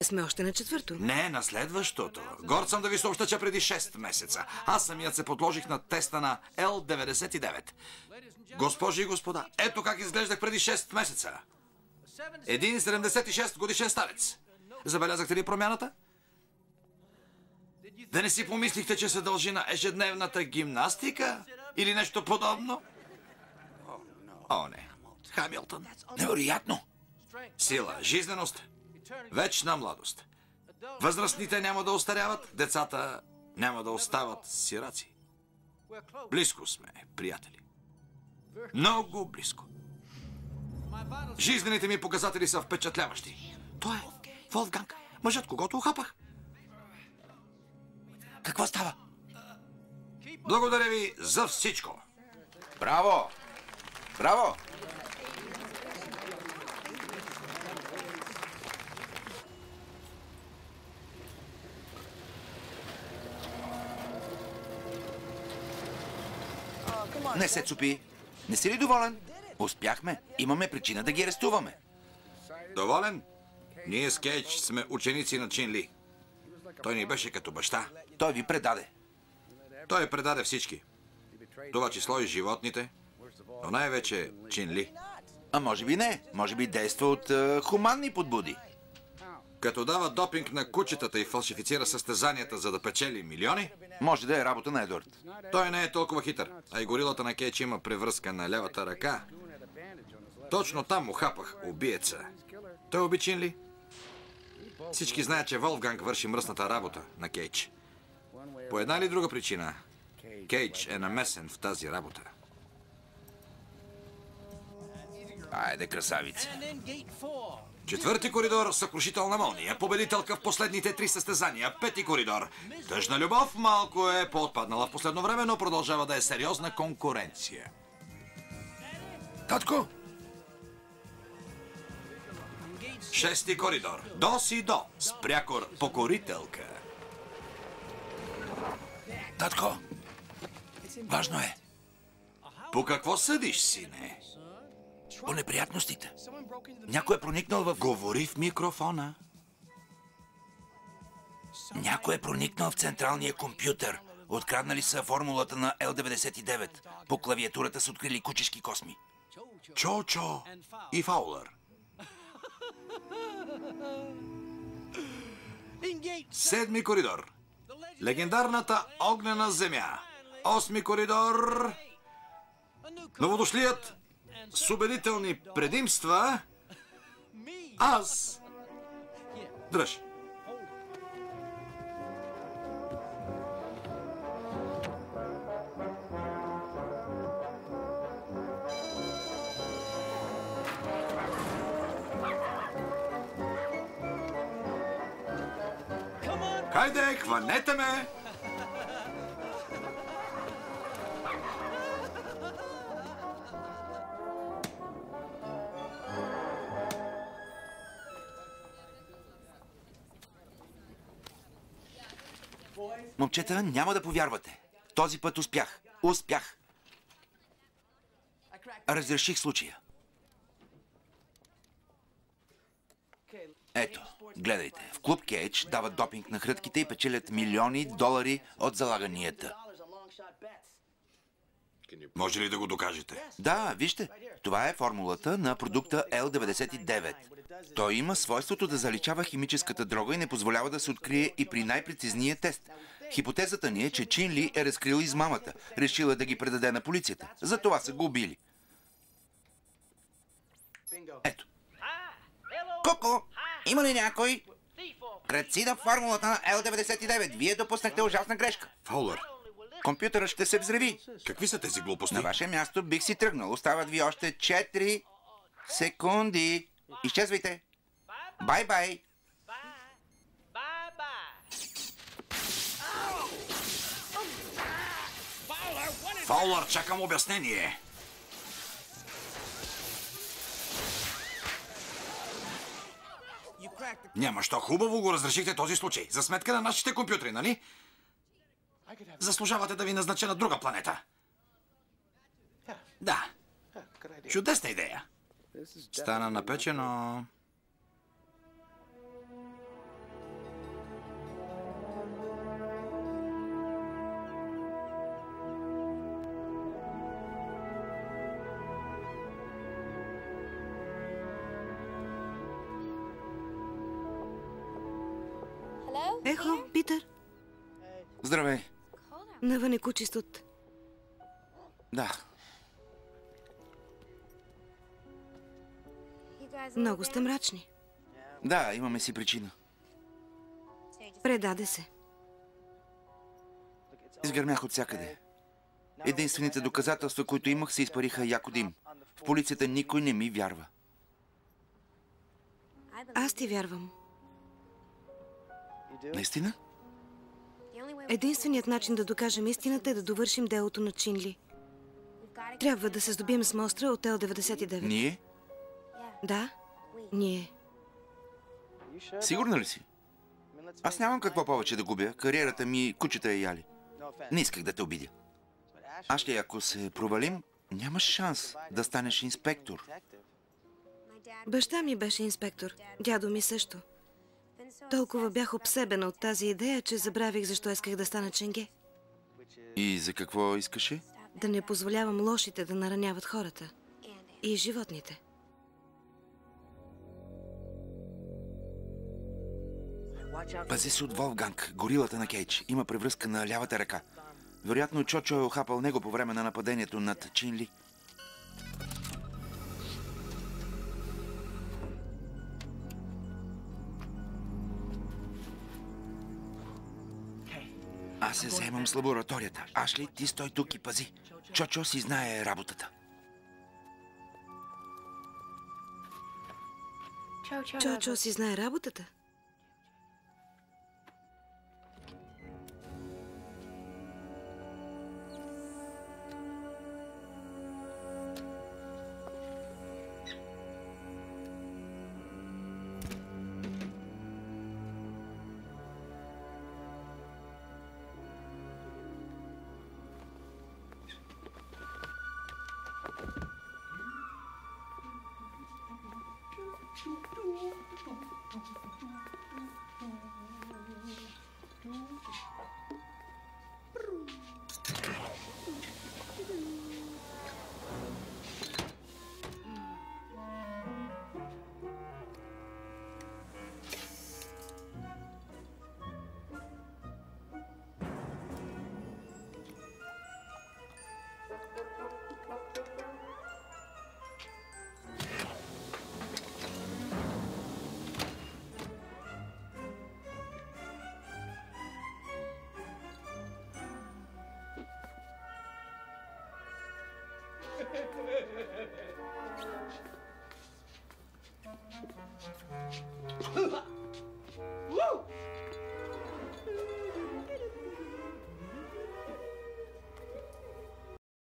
Сме още на четвърто. Не, на следващото. Горд съм да ви съобща, че преди 6 месеца аз самият се подложих на теста на L99. Госпожи и господа, ето как изглеждах преди 6 месеца. Един 76 годишен старец. Забелязахте ли промяната? Да не си помислихте, че се дължи на ежедневната гимнастика? Или нещо подобно? О, не. Хамилтън. Невероятно. Сила, жизненост, вечна младост. Възрастните няма да остаряват, децата няма да остават сираци. Близко сме, приятели. Много близко. Жизнените ми показатели са впечатляващи. Той е Волфганг, мъжът, когото ухапах. Какво става? Благодаря ви за всичко. Браво! Браво! Не се цупи. Не си ли доволен? Успяхме. Имаме причина да ги арестуваме. Доволен? Ние с Кейдж сме ученици на Чин Ли. Той ни беше като баща. Той ви предаде. Той предаде всички. Това число и животните, но най-вече Чин Ли. А може би не. Може би действа от хуманни подбуди. Като дава допинг на кучетата и фалшифицира състезанията, за да печели милиони, Може да е работа на Едуард. той не е толкова хитър. А и горилата на Кейдж има превръзка на левата ръка. Точно там му хапах убиеца. Той уби Чин Ли. Всички знаят, че Волфганг върши мръсната работа на Кейдж. По една или друга причина, Кейдж е намесен в тази работа. Айде, красавица. Четвърти коридор, съкрушителна молния, победителка в последните 3 състезания. Пети коридор, тъжна любов, малко е поотпаднала в последно време, но продължава да е сериозна конкуренция. Татко! Шести коридор, до си до, с прякор покорителка. Татко! Важно е. По какво съдиш, сине? По неприятностите. Някой е проникнал в... Говори в микрофона. Някой е проникнал в централния компютър. Откраднали са формулата на L99. По клавиатурата са открили кучешки косми. Чо-Чо и Фаулър. Седми коридор. Легендарната огнена земя. Осми коридор. Новодошлият с убедителни предимства. Аз. Дръж. Хайде, хванете ме! Момчета, няма да повярвате. Този път успях. Успях. Разреших случая. Ето, гледайте. В клуб Кейдж дават допинг на хрътките и печелят милиони долари от залаганията. Може ли да го докажете? Да, вижте. Това е формулата на продукта L99. Той има свойството да заличава химическата дрога и не позволява да се открие и при най-прецизния тест. Хипотезата ни е, че Чин Ли е разкрил измамата. Решил е да ги предаде на полицията. Затова са го убили. Ето. Коко, има ли някой? Кръци да формулата на L99. Вие допуснахте ужасна грешка. Фаулър, Компютърът ще се взриви. какви са тези глупости? На ваше място бих си тръгнал. Остават ви още 4 секунди. Изчезвайте. Бай-бай. Фаулър, чакам обяснение. Няма що, хубаво го разрешихте този случай. За сметка на нашите компютри, нали? Заслужавате да ви назнача на друга планета. Да. Чудесна идея. Стана напечено. Ехо, Питър. Здравей. Навън е кучистот. Да, Много сте мрачни. да, имаме си причина. Предаде се. Изгърмях от всякъде. Единствените доказателства, които имах, се изпариха яко дим. В полицията никой не ми вярва. Аз ти вярвам. Наистина? Единственият начин да докажем истината е да довършим делото на Чинли. Трябва да се здобием с мостра от Л-99. Ние? Да, ние. Сигурна ли си? Аз нямам какво повече да губя. Кариерата ми кучета е яли. Не исках да те обидя. Ашли, ако се провалим, нямаш шанс да станеш инспектор. Баща ми беше инспектор. Дядо ми също. Толкова бях обсебена от тази идея, че забравих защо исках да стана ченге. И за какво искаше? Да не позволявам лошите да нараняват хората. И животните. Пази се от Волфганг, горилата на Кейдж. Има превръзка на лявата ръка. Вероятно Чочо е охапал него по време на нападението над Чинли. Аз се заемам с лабораторията. Ашли, ти стой тук и пази. Чочо си знае работата. Чочо си знае работата.